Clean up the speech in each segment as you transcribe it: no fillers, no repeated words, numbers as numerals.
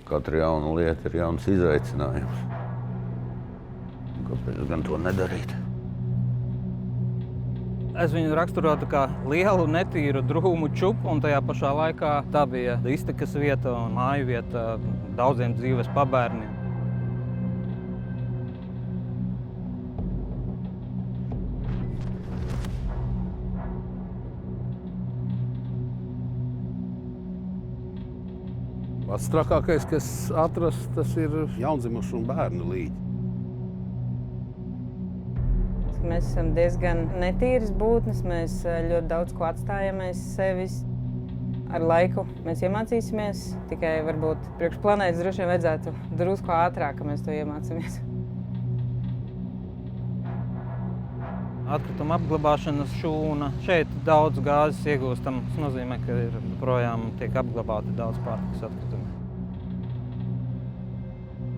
Katra jauna lieta ir jauns izaicinājums. Kāpēc gan to nedarīt? Es viņu raksturotu kā lielu, netīru, drūmu čupu, un tajā pašā laikā tā bija iztikas vieta un māju vieta daudziem dzīves pabērniem. Pats trakākais, kas atrasts, tas ir jaundzimušu un bērnu līķi. Mēs esam diezgan netīras būtnes, mēs ļoti daudz ko atstājam aiz sevis. Ar laiku mēs iemācīsimies, tikai varbūt priekš planētas droši vien vajadzētu drusku ātrāk, ka mēs to iemācāmies. Atkrituma apglabāšanas šūna. Šeit daudz gāzes iegūstam. Tas nozīmē, ka projām tiek apglabāti daudz pārtikas atkritumi.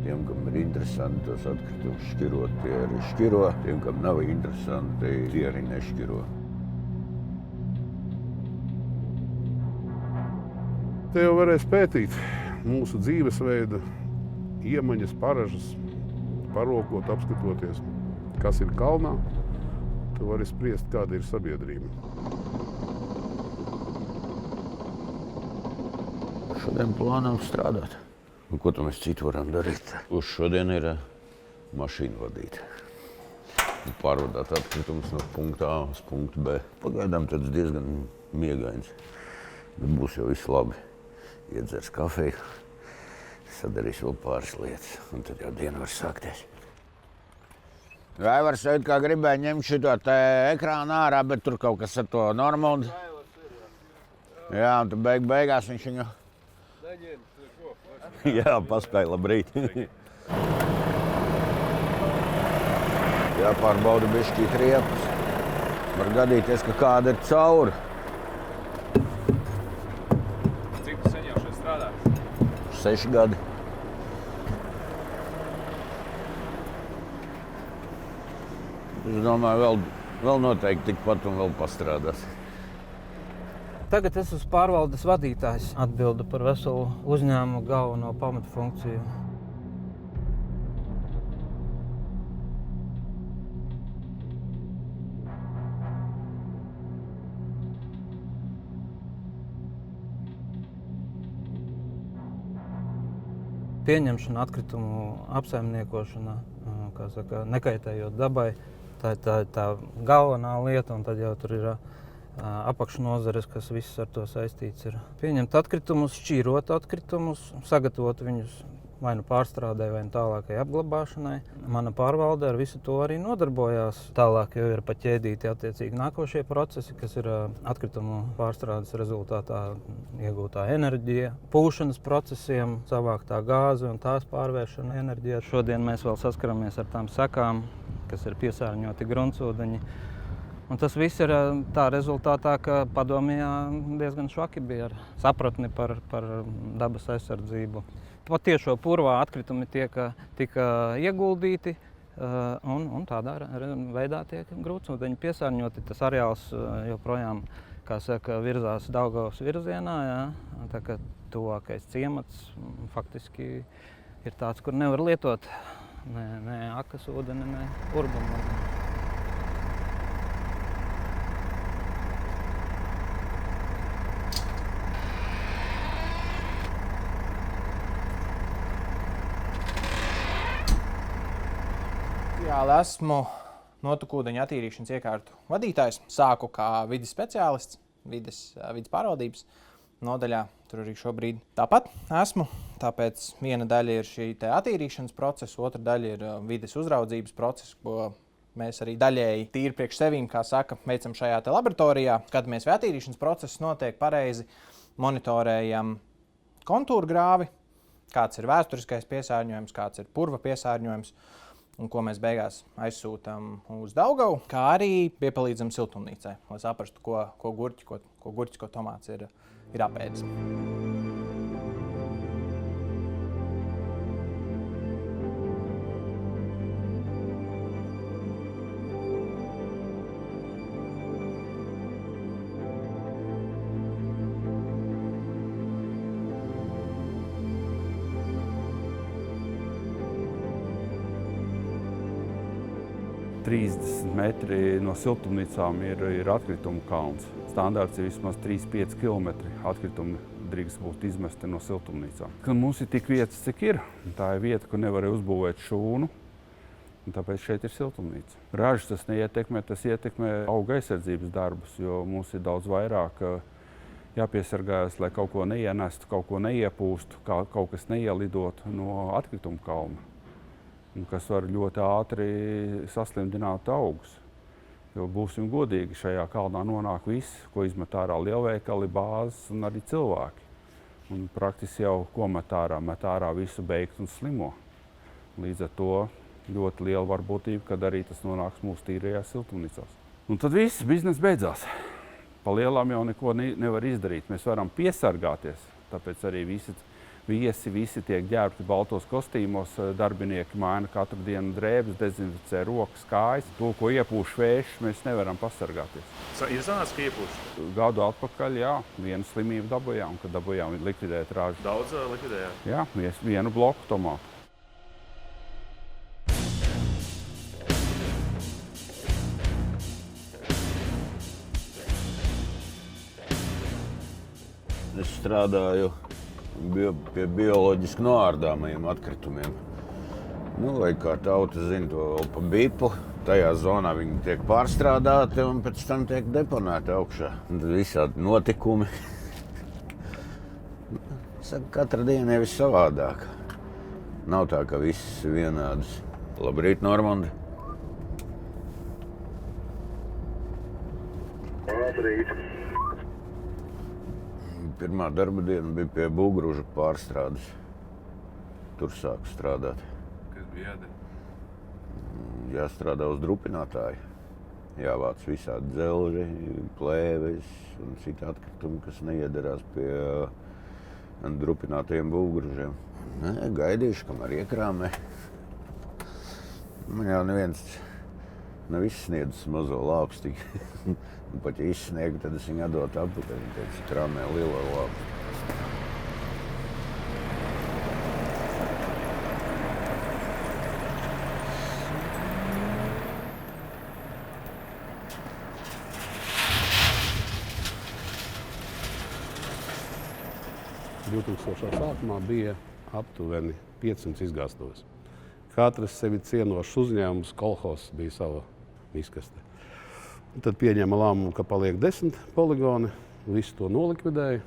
Tiem, kam ir interesanti tos atkritumus šķirot, tie arī šķiro. Tiem, kam nav interesanti, tie arī nešķiro. Te jau varēs pētīt mūsu dzīvesveidu, iemaņas, paražas, parokot, apskatoties, kas ir kalnā. Tu vari spriest, kāda ir sabiedrība. Šodien plānām strādāt. Un ko mēs citu varam darīt? Uz šodien ir mašīnu vadīt. Pārvadāt atkritumus no punkta A uz punktu B. Pagaidām tāds diezgan miegains. Bet būs jau viss labi. Iedzers kafiju, sadarīs vēl pāris lietas, un tad jau diena var sākties. Raivars šeit kā gribēja ņemt šito te ekrānu ārā, bet tur kaut kas ar to Normundu. Jā, un tad beigās viņš viņu... Jā, paspēja, labrīt. Jāpārbauda bišķīt riepas. Var gadīties, ka kāda ir cauri. Cik tu sen jau šeit strādāji? 6 gadi. Es domāju, vēl noteikti tikpat un vēl pastrādās. Tagad es esmu pārvaldes vadītājs, atbildu par veselu uzņēmumu galveno pamatfunkciju. Pieņemšana, atkritumu apsaimniekošana, kā saka, nekaitējot dabai, tā ir tā galvenā lieta, un tad jau tur ir apakšnozares, kas viss ar to saistīts ir. Pieņemt atkritumus, šķīrot atkritumus, sagatavot viņus vai nu pārstrādē, vai nu tālākai apglabāšanai. Mana pārvalde ar visu to arī nodarbojās. Tālāk jau ir paķēdīti attiecīgi nākošie procesi, kas ir atkritumu pārstrādes rezultātā iegūtā enerģija, pūšanas procesiem, savāktā gāze un tās pārvēršana enerģijā. Šodien mēs vēl saskaramies ar tām sekām, kas ir piesārņoti gruntsūdeņi. Un tas viss ir tā rezultātā, ka Padomijā diezgan švaki bija ar sapratni par dabas aizsardzību. Patiešo purvā atkritumi tika ieguldīti un tādā veidā tiek gruntsūdeņi piesārņoti. Tas areāls joprojām, kā saka, virzās Daugavas virzienā, jā. Tā kā tuvākais ciemats faktiski ir tāds, kur nevar lietot ne akas ūdeni, ne urbumu. Esmu notekūdeņu attīrīšanas iekārtu vadītājs. Sāku kā vides speciālists, vides pārvaldības nodaļā. Tur arī šobrīd tāpat esmu. Tāpēc viena daļa ir šī attīrīšanas procesa, otra daļa ir vides uzraudzības process, ko mēs arī daļēji tīri priekš sevīm, kā saka, veicam šajā laboratorijā. Skatāmies, vai attīrīšanas process notiek pareizi, monitorējam kontūru grāvi, kāds ir vēsturiskais piesārņojums, kāds ir purva piesārņojums, un ko mēs beigās aizsūtam uz Daugavu, kā arī piepalīdzam siltumnīcai, lai saprastu, ko gurķis, ko tomāts ir apēdis. 30 metri no siltumnīcām ir atkritumu kalns. Standārts ir vismaz 3-5 km atkritumu drīkst būt izmesti no siltumnīcām. Mums ir tik vietas, cik ir. Tā ir vieta, kur nevarēja uzbūvēt šūnu, un tāpēc šeit ir siltumnīca. Ražas tas neietekmē, tas ietekmē auga aizsardzības darbus, jo mums ir daudz vairāk jāpiesargājas, lai kaut ko neienestu, kaut ko neiepūstu, kaut kas neielidotu no atkritumu kalna, kas var ļoti ātri saslimdināt augus. Jo būsim godīgi, šajā kalnā nonāk viss, ko izmet ārā lielveikali, bāzes un arī cilvēki. Un praktiski jau ko met ārā visu beigtu un slimo. Līdz ar to ļoti liela varbūtība, kad arī tas nonāks mūsu tīrajās siltumnīcās. Un tad viss bizness beidzās. Pa lielām jau neko nevar izdarīt. Mēs varam piesargāties, tāpēc arī visi tiek ģērbti baltos kostīmos, darbinieki maina katru dienu drēbes, dezinficē rokas, kājas. To, ko iepūš vējš, mēs nevaram pasargāties. Ir sanācis, ka iepūš? Gadu atpakaļ, jā, vienu slimību dabūjām, kad dabūjām likvidēt ražu. Daudz likvidējāt? Jā, vienu bloku tomātu. Es strādāju pie bioloģiski noārdāmajiem atkritumiem. Lai kā tauta zina to vēl pa bipu, tajā zonā viņi tiek pārstrādāti un pēc tam tiek deponēti augšā. Un tad visādi notikumi. Saka, katra diena ir savādāka. Nav tā, ka viss ir vienādas. Labrīt, Normandi! Labrīt! Pirmā darba diena bija pie būvgrūžu pārstrādes. Tur sāku strādāt. Kas bija jādara? Jāstrādā uz drupinātāju. Jāvāc visādi dzelži, plēves un citi atkritumi, kas neiederās pie drupinātajiem būvgrūžiem. Gaidīšu, kamēr iekrāmē. Man jau neviens nav izsniedzis mazo lāpstiņu. Un pat ja izsniegu, tad es viņu atdotu atpakaļ. Viņa teica, krāmē lielo lāpstu. Sākumā bija aptuveni 500 izgāstuves. Katrs sevi cienošs uzņēmums, kolhozs bija sava izkaste. Tad pieņēma lēmumu, ka paliek 10 poligoni, visu to nolikvidēja.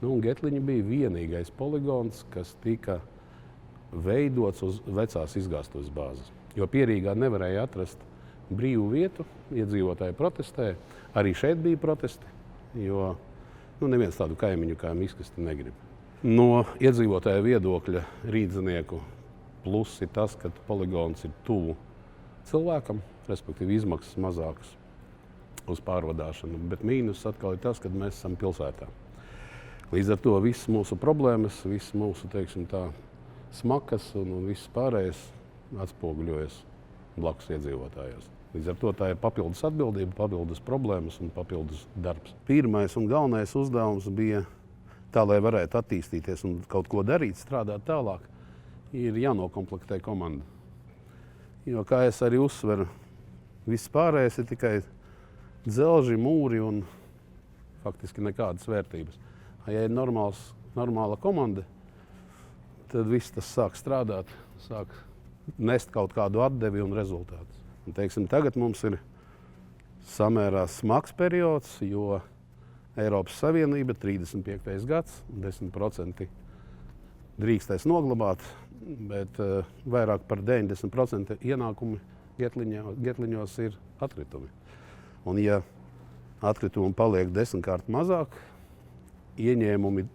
Un Getliņa bija vienīgais poligons, kas tika veidots uz vecās izgāstuves bāzes. Jo Pierīgā nevarēja atrast brīvu vietu, iedzīvotāji protestēja. Arī šeit bija protesti, jo neviens tādu kaimiņu kā izkasti negrib. No iedzīvotāja viedokļa rīdzinieku pluss ir tas, ka poligons ir tuvu cilvēkam, respektīvi izmaksas mazākas uz pārvadāšanu, bet mīnus atkal ir tas, ka mēs esam pilsētā. Līdz ar to visas mūsu problēmas, visas mūsu, teiksim tā, smakas un viss pārējais atspoguļojas blakus iedzīvotājos. Līdz ar to tā ir papildus atbildība, papildus problēmas un papildus darbs. Pirmais un galvenais uzdevums bija tā, lai varētu attīstīties un kaut ko darīt, strādāt tālāk, ir jānokomplektē komanda. Jo, kā es arī uzsveru, viss pārējais ir tikai dzelži, mūri un faktiski nekādas vērtības. Ja ir normāla komanda, tad viss tas sāk strādāt, sāk nest kaut kādu atdevi un rezultātus. Un, teiksim, tagad mums ir samērā smags periods, jo Eiropas Savienība 35. gads, 10% drīkstēs noglabāt, bet vairāk par 90% ienākumi Getliņos ir atkritumi. Un ja atkritumi paliek 10-kārt mazāk, ieņēmumi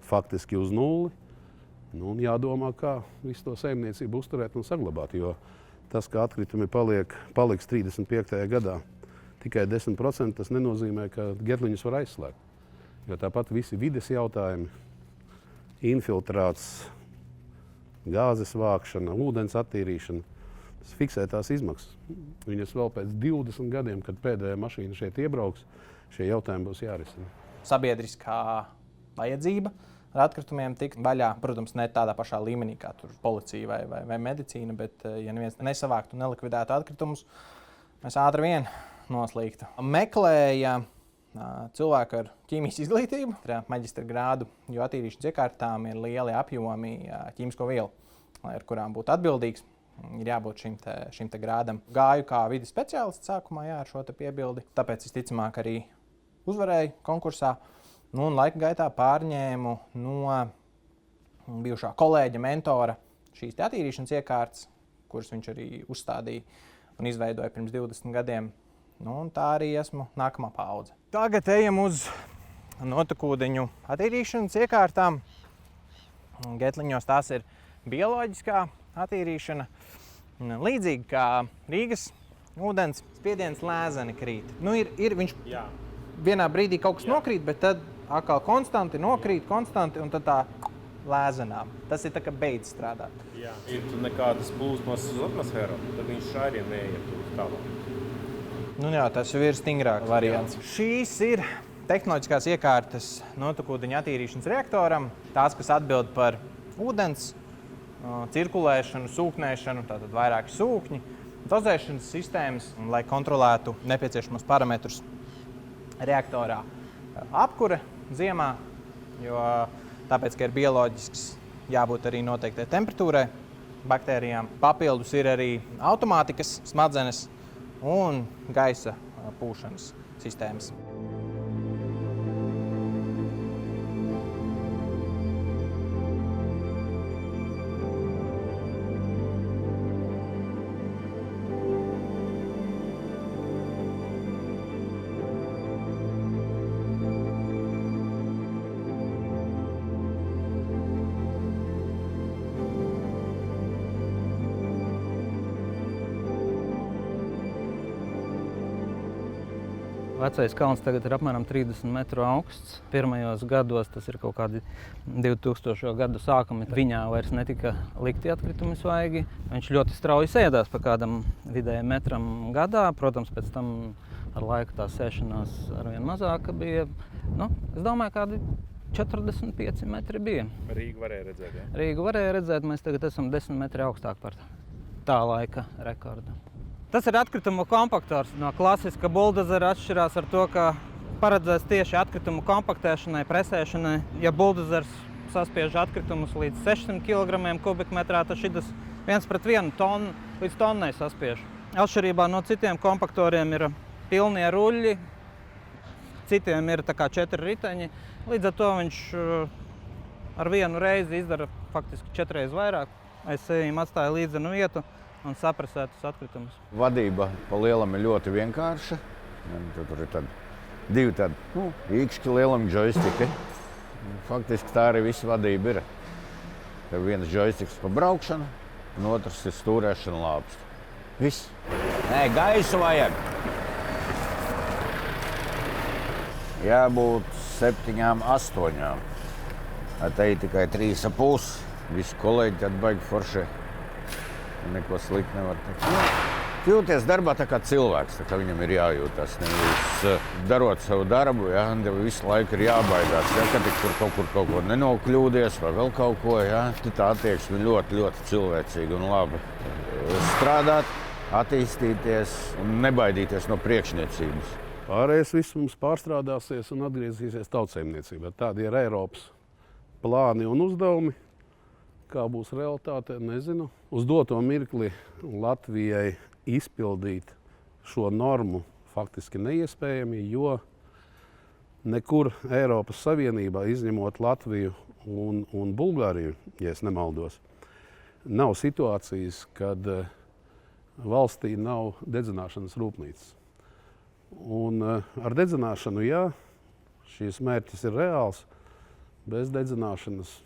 faktiski uz nulli, un jādomā, kā visu to saimniecību uzturēt un saglabāt. Jo tas, ka atkritumi paliks 35. gadā tikai 10%, tas nenozīmē, ka Getliņus var aizslēgt. Jo tāpat visi vides jautājumi, infiltrāts, gāzes vākšana, ūdens attīrīšana, tas fiksētās izmaksas. Viņas vēl pēc 20 gadiem, kad pēdējā mašīna šeit iebrauks, šie jautājumi būs jārisina. Sabiedriskā vajadzība ar atkritumiem tikt vaļā. Protams, ne tādā pašā līmenī kā tur policija vai medicīna, bet ja neviens nesavāktu un nelikvidētu atkritumus, mēs ātri vien noslīgtu. Meklēja cilvēku ar ķīmijas izglītību, maģistra grādu, jo attīrīšanas iekārtām ir lieli apjomi ķīmisko vielu, ar kurām būtu atbildīgs. Ir jābūt šim te grādam. Gāju kā vides speciālists sākumā ar šo te piebildi, tāpēc visticamāk arī uzvarēju konkursā. Un laika gaitā pārņēmu no bijušā kolēģa, mentora šīs te attīrīšanas iekārtas, kuras viņš arī uzstādīja un izveidoja pirms 20 gadiem. Un tā arī esmu nākamā paudze. Tagad ejam uz notekūdeņu attīrīšanas iekārtām. Getliņos tās ir bioloģiskā attīrīšana. Līdzīgi kā Rīgas ūdens spiediens lēzeni krīt. Ir viņš vienā brīdī kaut kas nokrīt, bet tad atkal konstanti nokrīt, un tad tā lēzenām. Tas ir tā, ka beidz strādāt. Jā, ir tur nekādas plūsmas uz atmosfēru, tad viņš šāriem neiet tur tālāk. Jā, tas ir stingrāks variants. Šīs ir tehnoloģiskās iekārtas notekūdeņu attīrīšanas reaktoram. Tās, kas atbild par ūdens cirkulēšanu, sūknēšanu, tātad vairāki sūkņi, dozēšanas sistēmas, lai kontrolētu nepieciešamos parametrus reaktorā. Apkure ziemā, jo tāpēc, ka ir bioloģisks, jābūt arī noteiktai temperatūrai baktērijām. Papildus ir arī automātikas smadzenes un gaisa pūšanas sistēmas. Vecais kalns tagad ir apmēram 30 metru augsts. Pirmajos gados, tas ir kaut kādi 2000. Gadu sākumi, viņā vairs netika likti atkritumi svaigi. Viņš ļoti strauji sēdās pa kādam vidēji metram gadā. Protams, pēc tam ar laiku tā sēšanās arvien mazāka bija. Es domāju, kādi 45 metri bija. Rīgu varēja redzēt, jā? Rīgu varēja redzēt, mēs tagad esam 10 metri augstāk par tā laika rekordu. Tas ir atkritumu kompaktors. No klasiska buldozera atšķirās ar to, ka paredzēts tieši atkritumu kompaktēšanai, presēšanai. Ja buldozers saspiež atkritumus līdz 600 kg kubikmetrā, tad šis 1:1 tonu līdz tonnai saspiež. Atšķirībā no citiem kompaktoriem ir pilnie ruļļi, citiem ir tā kā 4 riteņi. Līdz ar to viņš ar vienu reizi izdara faktiski 4 reizes vairāk. Aiz sevīm atstāja līdzenu vietu un sapresētus atkritumus. Vadība pa lielam ir ļoti vienkārša. Tur ir divi īkšķi lielam džoistiki. Faktiski tā arī visa vadība ir. Tev viens džoistiks pa braukšanu, un otrs ir stūrēšana lāpstu. Viss. Nē, gaisu vajag. Jābūt 7, 8. Te ir tikai 3,5. Visi kolēģi tad baigi forši. Neko slikti nevar teikt. Jūties darbā tā kā cilvēks, tā kā viņam ir jājūtas. Nevis darot savu darbu, visu laiku ir jābaidās, ka tik tur kaut ko nenokļūdies vai vēl kaut ko. Tā attieksme ļoti, ļoti cilvēcīga un labi. Strādāt, attīstīties un nebaidīties no priekšniecības. Pārējais viss mums pārstrādāsies un atgriezīsies tautsaimniecībā. Tādi ir Eiropas plāni un uzdevumi. Kā būs realitāte, nezinu. Uz doto mirkli Latvijai izpildīt šo normu faktiski neiespējami, jo nekur Eiropas Savienībā, izņemot Latviju un Bulgāriju, ja es nemaldos, nav situācijas, kad valstī nav dedzināšanas rūpnīcas. Un ar dedzināšanu, jā, šīs mērķis ir reāls, bez dedzināšanas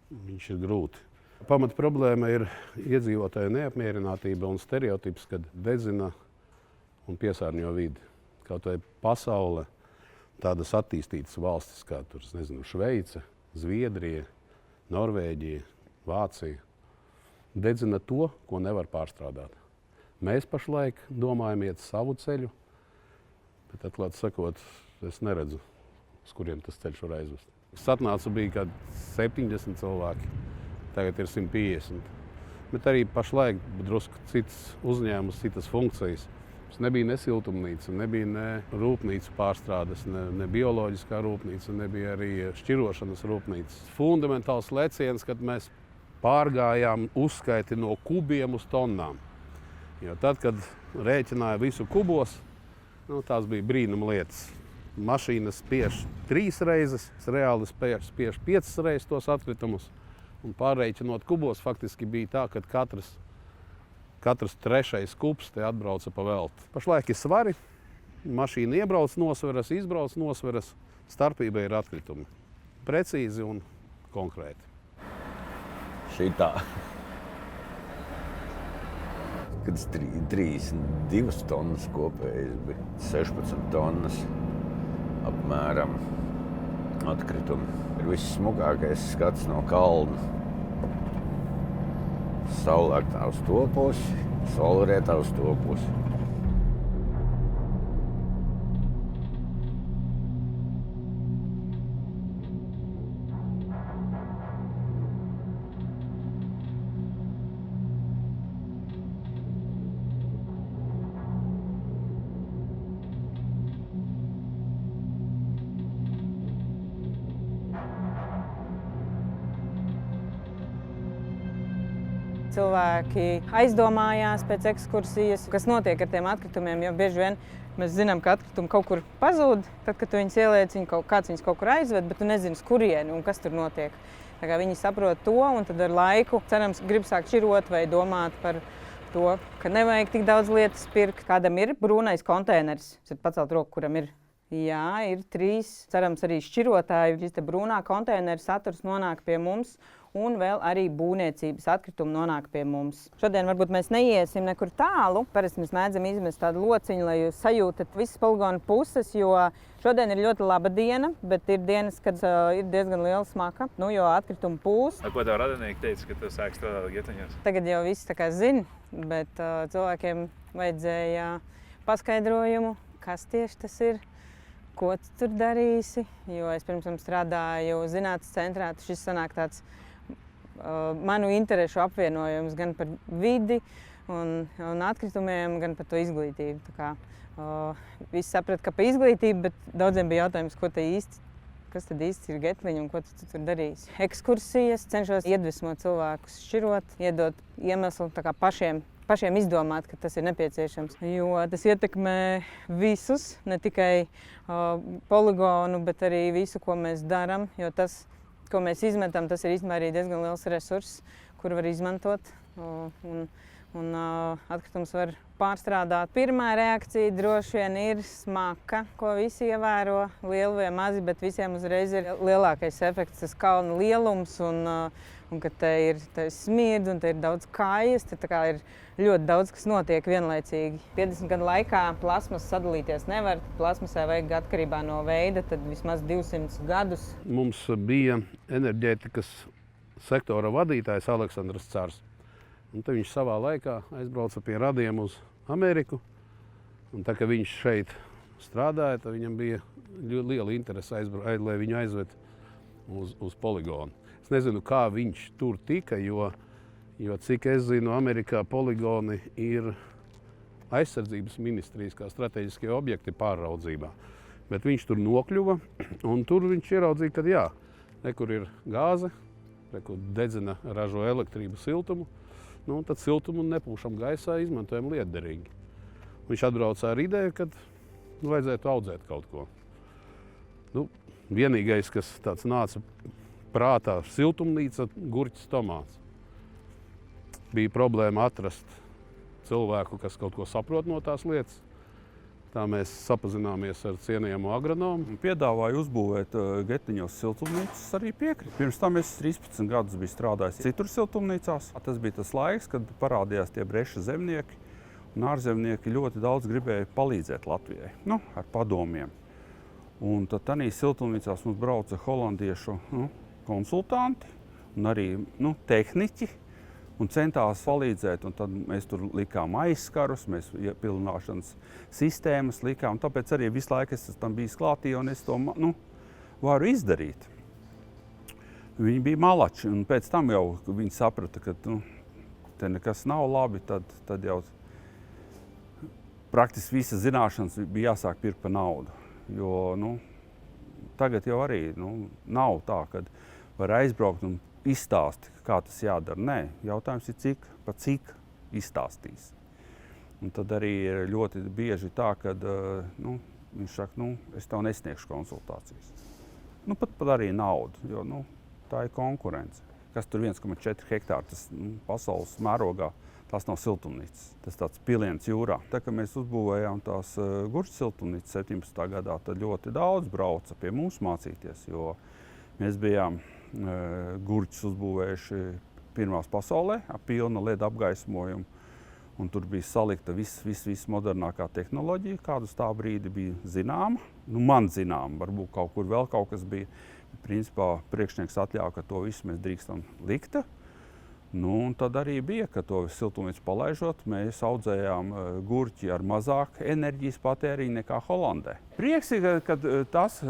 viņš ir grūti. Pamat problēma ir iedzīvotāju neapmierinātība un stereotips, kad dedzina un piesārņo vidi. Kaut vai pasaule, tādas attīstītas valstis kā tur, nezinu, Šveice, Zviedrija, Norvēģija, Vācija, dedzina to, ko nevar pārstrādāt. Mēs pašlaik domājam iet savu ceļu, bet atklāti sakot, es neredzu, uz kuriem tas ceļš var aizvest. Satnāca bija kaut 70 cilvēki, tagad ir 150. Bet arī pašlaik drusku cits uzņēmums, citas funkcijas. Tas nebija ne siltumnīca, nebija ne rūpnīca pārstrādes, ne bioloģiskā rūpnīca, nebija arī šķirošanas rūpnīca. Fundamentāls leciens, kad mēs pārgājām uzskaiti no kubiem uz tonnām. Jo tad, kad rēķināja visu kubos, tās bija brīnuma lietas. Mašīnas spiež 3 reizes, reāli spiež 5 reizes tos atkritumus. Un pārreikinot kubos, faktiski bija tā, ka katrs 3. kubs te atbrauca pa velti. Pašlaik ir svari, mašīna iebrauc nosveras, izbrauc nosveras, starpība ir atkritumi. Precīzi un konkrēti. Šitā. Kad 32 tonnas kopējas bija, 16 tonnas apmēram atkritumi. Ir viss smukākais skats no kalna. Saulēktā uz to pusi, saulrietā uz to pusi. Cilvēki aizdomājās pēc ekskursijas, kas notiek ar tiem atkritumiem, jo bieži vien mēs zinām, ka atkritumi kaut kur pazūd. Tad, kad tu viņus ieliec, kāds viņus kaut kur aizved, bet tu nezini, uz kurieni un kas tur notiek. Tā kā viņi saprot to, un tad ar laiku, cerams, grib sākt šķirot vai domāt par to, ka nevajag tik daudz lietas pirkt. Kādam ir brūnais konteineris, tad pacelt roku, kuram ir. Jā, ir 3, cerams, arī šķirotāji. Šis te brūnā konteineru saturs nonāk pie mums, un vēl arī būvniecības atkritumi nonāk pie mums. Šodien varbūt mēs neiesim nekur tālu. Parasti mēs mēdzam izmest tādu lociņu, lai jūs sajūtat visas poligona puses, jo šodien ir ļoti laba diena, bet ir dienas, kad ir diezgan liela smaka, jo atkritumi pūs. Ko tev radinieki teica, kad tu sāki strādāt Getiņos? Tagad jau viss tā kā zina, bet cilvēkiem vajadzēja paskaidrojumu, kas tieši tas ir. Ko tu tur darīsi, jo es pirms tam strādāju zinātnes centrā. Šis sanāk tāds manu interešu apvienojums gan par vidi un atkritumiem, gan par to izglītību. Tā kā, visi saprat, ka par izglītību, bet daudziem bija jautājums, kas tad īsti ir Getliņa un ko tu tur darīsi. Ekskursijas cenšos iedvesmot cilvēkus šķirot, iedot iemeslu tā kā pašiem izdomāt, ka tas ir nepieciešams. Jo tas ietekmē visus, ne tikai poligonu, bet arī visu, ko mēs darām. Jo tas, ko mēs izmetam, tas ir īstenībā arī diezgan liels resurss, kur var izmantot. Un atkritumus var pārstrādāt. Pirmā reakcija droši vien ir smaka, ko visi ievēro, lieli vai mazi, bet visiem uzreiz ir lielākais efekts, tas kalna lielums un ka te ir smirds un te ir daudz kājas, te tā kā ir ļoti daudz, kas notiek vienlaicīgi. 50 gadu laikā plasmas sadalīties nevar, plasmasai vajag atkarībā no veida, tad vismaz 200 gadus. Mums bija enerģētikas sektora vadītājs Aleksandrs Cārs. Un tad viņš savā laikā aizbrauca pie radiem uz Ameriku. Un tā, ka viņš šeit strādāja, tad viņam bija liela interese, lai viņu aizved uz poligonu. Es nezinu, kā viņš tur tika, jo cik es zinu, Amerikā poligoni ir aizsardzības ministrijas kā strateģiskie objekti pāraudzībā. Bet viņš tur nokļuva, un tur viņš ieraudzīja, ka jā, nekur ir gāze, nekur dedzina, ražo elektrību, siltumu. Tad siltumu nepūšam gaisā, izmantojam lietderīgi. Viņš atbrauca ar ideju, ka vajadzētu audzēt kaut ko. Vienīgais, kas tāds nāca prātā, siltumnīca, gurķis, tomāts. Bija problēma atrast cilvēku, kas kaut ko saprot no tās lietas. Tā mēs sapazināmies ar cienījamu agronomu. Piedāvāju uzbūvēt Getiņos siltumnīcas, arī piekrīt. Pirms tam es 13 gadus biju strādājis citur siltumnīcās. Tas bija tas laiks, kad parādījās tie breša zemnieki, un ārzemnieki ļoti daudz gribēja palīdzēt Latvijai, ar padomiem. Un tad tādīs siltumnīcās mums brauca holandiešu konsultanti un arī tehniķi. Un centās palīdzēt, un tad mēs tur likām aizskarus, mēs iepilnāšanas sistēmas likām, tāpēc arī visu laiku es tam biju klātī, un es to varu izdarīt. Viņi bija malači, un pēc tam jau viņi saprata, ka te nekas nav labi, tad jau praktiski visas zināšanas bija jāsāk pirkt par naudu. Jo tagad jau arī nav tā, ka var aizbraukt un izstāstīt, kā tas jādara. Nē, jautājums ir cik izstāstīs. Un tad arī ir ļoti bieži tā, ka viņš saka, es tev nesniegšu konsultācijas. Pat arī naudu, jo tā ir konkurence. Kas tur 1,4 hektāri, tas pasaules mērogā, tās nav siltumnīcas. Tas tāds piliens jūrā. Tā kā mēs uzbūvējām tās gurķu siltumnīcas 17. gadā, tad ļoti daudz brauca pie mums mācīties, jo mēs bijām gurķus uzbūvējuši pirmās pasaulē ar pilnu LED apgaismojumu. Un tur bija salikta viss modernākā tehnoloģija, kāda uz tā brīdi bija zināma. Man zināma, varbūt kaut kur vēl kaut kas bija. Principā priekšnieks atļāva, ka to visu mēs drīkstam likt. Un tad arī bija, ka to siltumnīcu palaižot, mēs audzējām gurķi ar mazāk enerģijas patēriņu nekā Holandē. Prieks ir, ka tas,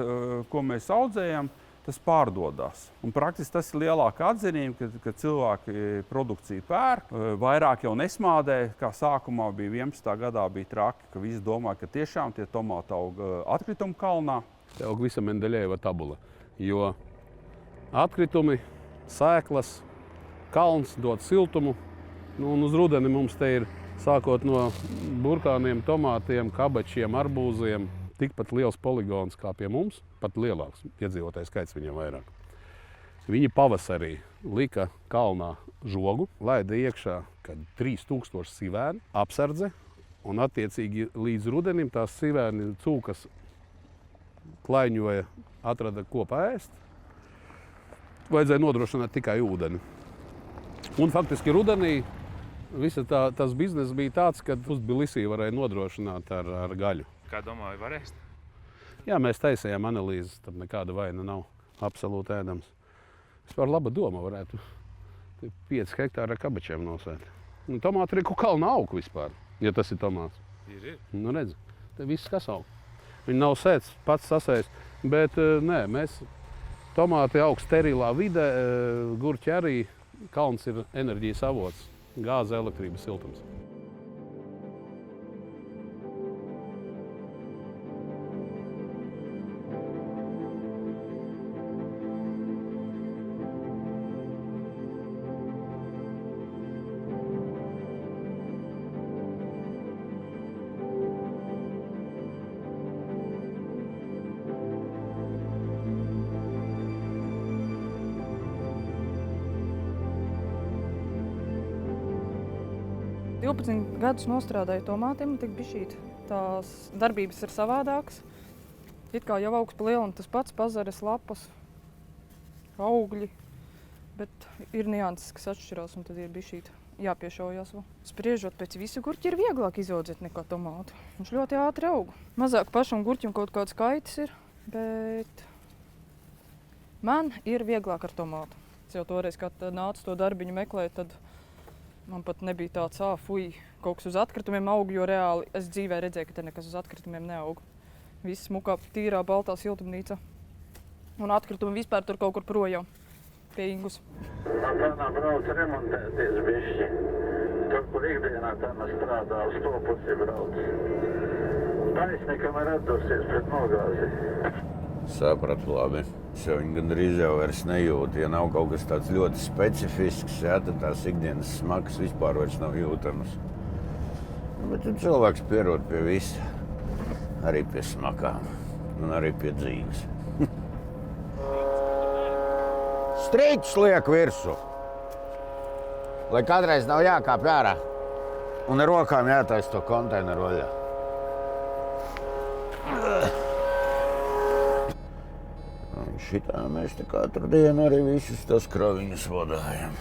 ko mēs audzējam, tas pārdodās. Un praktiski tas ir lielāka atzinība, ka cilvēki produkciju pērk, vairāk jau nesmādē, kā sākumā bija 11. gadā bija traki, ka visi domāja, ka tiešām tie tomāti aug atkritumu kalnā. Te aug visa Mendeļeva tabula, jo atkritumi, sēklas, kalns dod siltumu, un uz rudeni mums te ir sākot no burkāniem, tomātiem, kabačiem, arbūziem, tikpat liels poligons kā pie mums, pat lielāks, iedzīvotāju skaits viņam vairāk. Viņi pavasarī lika kalnā žogu, laida iekšā 3000 sivēni, apsardze, un attiecīgi līdz rudenim tās sivēni cūkas klaiņoja, atrada ko paēst. Vajadzēja nodrošināt tikai ūdeni. Un faktiski rudenī visa tas bizness bija tāds, ka uz Tbilisī varēja nodrošināt ar gaļu. Kā domāju, var ēst? Jā, mēs taisījām analīzes, tam nekāda vaina nav, absolūti ēdams. Vispār laba doma varētu 5 hektāri ar kabačiem nosēt. Tomāti arī kalna aug vispār, ja tas ir tomāts. Ir. Redz, te viss kas aug. Viņi nav sēts, pats sasēs, bet nē, mēs tomāti aug sterilā vide, gurķi arī, kalns ir enerģijas avots, gāze, elektrība, siltums. Gadus nostrādāju tomātiem, un tik bišķīt tās darbības ir savādākas. It kā jau augs pa lielu un tas pats pazares, lapas, augļi, bet ir nianses, kas atšķirās, un tad ir bišķīt jāpiešaujās vēl. Spriežot pēc visu gurķi ir vieglāk izaudzēt nekā tomātu. Viņš ļoti ātri aug. Mazāk pašam gurķim kaut kāds kaitis ir, bet man ir vieglāk ar tomātu. Es jau toreiz, kad nācu to darbiņu meklēt, tad man pat nebija tāds, kaut kas uz atkritumiem aug, jo reāli es dzīvē redzēju, ka te nekas uz atkritumiem neaug. Viss smukā, tīrā, baltā siltumnīca. Un atkritumi vispār tur kaut kur projām, pie Ingus. Manā brauc remontēties bišķi. Tur, kur ikdienā tā mēs strādā, uz to pusi brauc. Taisnīkam ir atdursies pret nogāzi. Sapratu labi. Es jau viņu gandrīz jau vairs nejūtu. Ja nav kaut kas tāds ļoti specifisks, tad tās ikdienas smakas vispār vairs nav jūtamas. Bet cilvēks pierod pie visa. Arī pie smakām. Un arī pie dzīves. Strīķus liek virsu. Lai kādreiz nav jākāp ārā. Un ar rokām jātaisa to konteineru vaļā. Šitā mēs te katru dienu arī visus tos kroviņus vadājam.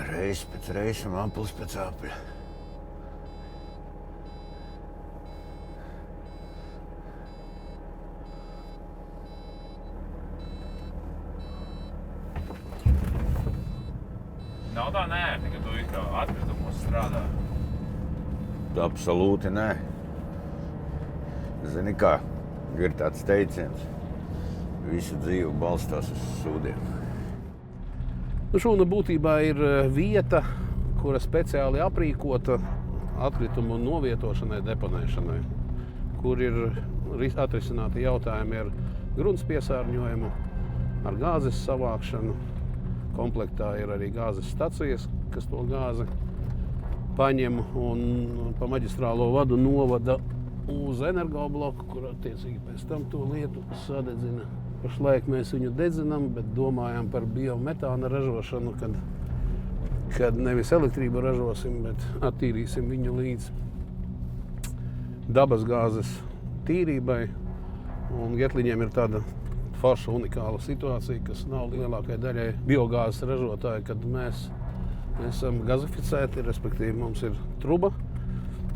Reiz pēc reizes, aplis pēc apļa. Nav tā neērti, ka tu kā atkritumos strādā? Absolūti nē. Zini kā? Ir tāds teiciens, Visa dzīve balstās uz sūdiem. Šūna būtībā ir vieta, kura speciāli aprīkota atkritumu novietošanai, deponēšanai, kur ir atrisināti jautājumi ar grunts piesārņojumu, ar gāzes savākšanu. Komplektā ir arī gāzes stacijas, kas to gāzi paņem un pa maģistrālo vadu novada uz energobloku, kur attiecīgi pēc tam to lietu sadedzina. Pašlaik mēs viņu dedzinām, bet domājam par biometāna ražošanu, kad nevis elektrību ražosim, bet attīrīsim viņu līdz dabas gāzes tīrībai. Un Getliņiem ir tāda forša unikāla situācija, kas nav lielākai daļai biogāzes ražotāji, kad mēs esam gazificēti, respektīvi mums ir truba,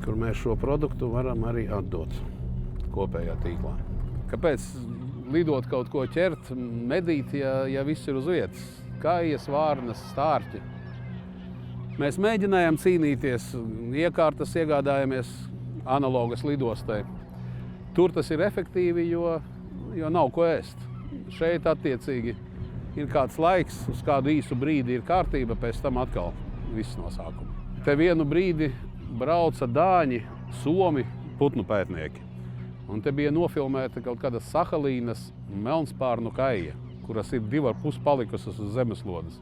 kur mēs šo produktu varam arī atdot kopējā tīklā. Kāpēc lidot kaut ko ķert, medīt, ja viss ir uz vietas? Kājas, vārnas, stārķi. Mēs mēģinājām cīnīties, iekārtas iegādājamies analogas lidostai. Tur tas ir efektīvi, jo nav ko ēst. Šeit attiecīgi ir kāds laiks, uz kādu īsu brīdi ir kārtība, pēc tam atkal viss no sākuma. Te vienu brīdi brauca dāņi, somi, putnu pētnieki. Un te bija nofilmēta kaut kāda Sahalīnas melnspārnu kaija, kuras ir 2,5 palikušas uz zemeslodes.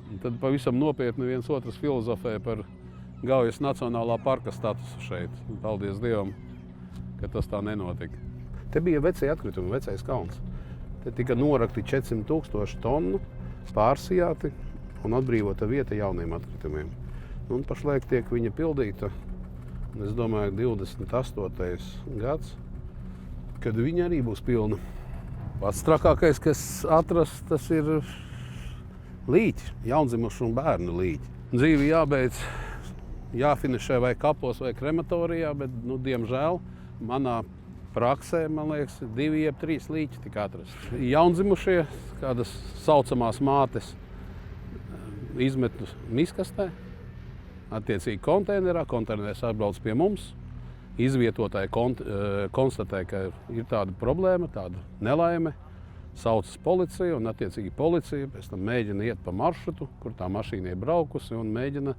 Un tad pavisam nopietni viens otrs filozofē par Gaujas Nacionālā parka statusu šeit. Un paldies Dievam, ka tas tā nenotika. Te bija vecie atkritumi, vecais kalns. Te tika norakti 400,000 tonu, pārsijāti un atbrīvota vieta jauniem atkritumiem. Un pašlaik tiek viņa pildīta, es domāju, 28. gads, kad viņa arī būs pilna. Pats trakākais, kas atrasts, tas ir līķi, jaundzimušu un bērnu līķi. Dzīvi jābeidz, jāfinišē vai kapos vai krematorijā, bet, diemžēl, manā praksē, man liekas, 2 jeb 3 līķi tika atrasti. Jaundzimušie, kādas saucamās mātes, izmetu miskastē, attiecīgi konteineris atbrauc pie mums. Izvietotāji konstatē, ka ir tāda problēma, tāda nelaime, saucas policija un attiecīgi policija pēc tam mēģina iet pa maršrutu, kur tā mašīna ir braukusi un mēģina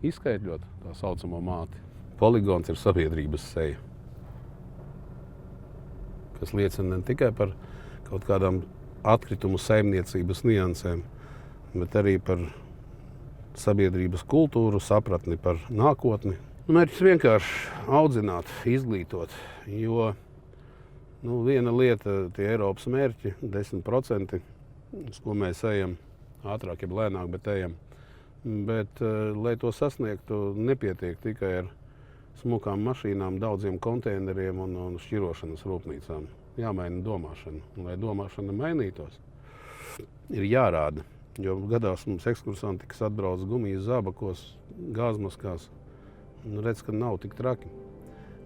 izskaidrot tā saucamo māti. Poligons ir sabiedrības seja, kas liecina ne tikai par kaut kādām atkritumu saimniecības niansēm, bet arī par sabiedrības kultūru, sapratni par nākotni. Mērķis vienkārši audzināt, izglītot, jo viena lieta, tie Eiropas mērķi, 10%, uz ko mēs ejam, ātrāk, jeb lēnāk, bet ejam. Bet, lai to sasniegtu, nepietiek tikai ar smukām mašīnām, daudziem konteineriem un šķirošanas rūpnīcām. Jāmaina domāšana. Un, lai domāšana mainītos, ir jārāda. Jo gadās mums ekskursanti, kas atbrauc gumijas zābakos, gāzmaskās, redz, ka nav tik traki.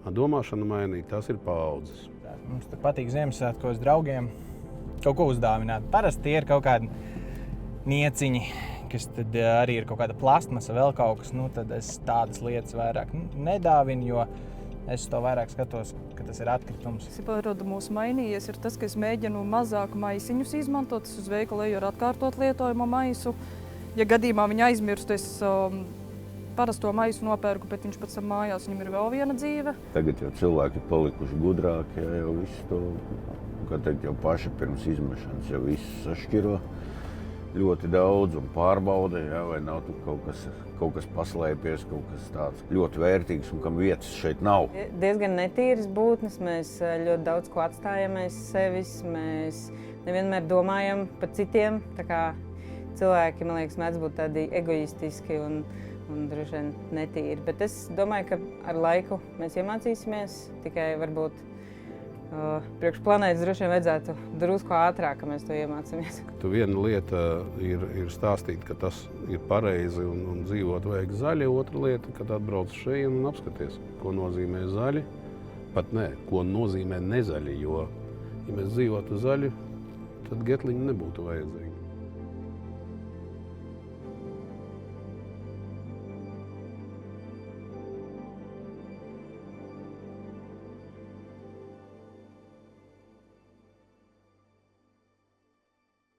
Domāšana mainīt, tās ir paaudzes. Mums patīk Ziemassvētkos draugiem kaut ko uzdāvināt. Parasti tie ir kaut kādi nieciņi, kas tad arī ir kaut kāda plastmasa, vēl kaut kas. Tad es tādas lietas vairāk nedāvinu, jo es to vairāk skatos, ka tas ir atkritums. Mūsu mainījies ir tas, ka es mēģinu mazāk maisiņus izmantot. Es uz veikalu eju ar atkārtot lietojumu maisu. Ja gadījumā viņi aizmirst, es parasto maisu nopērku, bet viņš pēc tam mājās, viņam ir vēl viena dzīve. Tagad jau cilvēki ir palikuši gudrāki, jau visu to, jau paši pirms izmešanas, jau visu sašķiro ļoti daudz un pārbauda, vai nav tur kaut kas paslēpies, kaut kas tāds ļoti vērtīgs un kam vietas šeit nav. Diezgan netīras būtnes, mēs ļoti daudz ko atstājam aiz sevis, mēs nevienmēr domājam par citiem, tā kā cilvēki, man liekas, mēdz būt tādi egoistiski un droši vien netīri. Bet es domāju, ka ar laiku mēs iemācīsimies, tikai varbūt priekš planētas droši vien vajadzētu drusku ātrāk, ka mēs to iemācāmies. Viena lieta ir stāstīt, ka tas ir pareizi un dzīvot vajag zaļi. Otra lieta, kad atbrauc šeit un apskaties, ko nozīmē zaļi. Pat ne, ko nozīmē nezaļi, jo, ja mēs dzīvotu zaļi, tad Getliņi nebūtu vajadzīgi.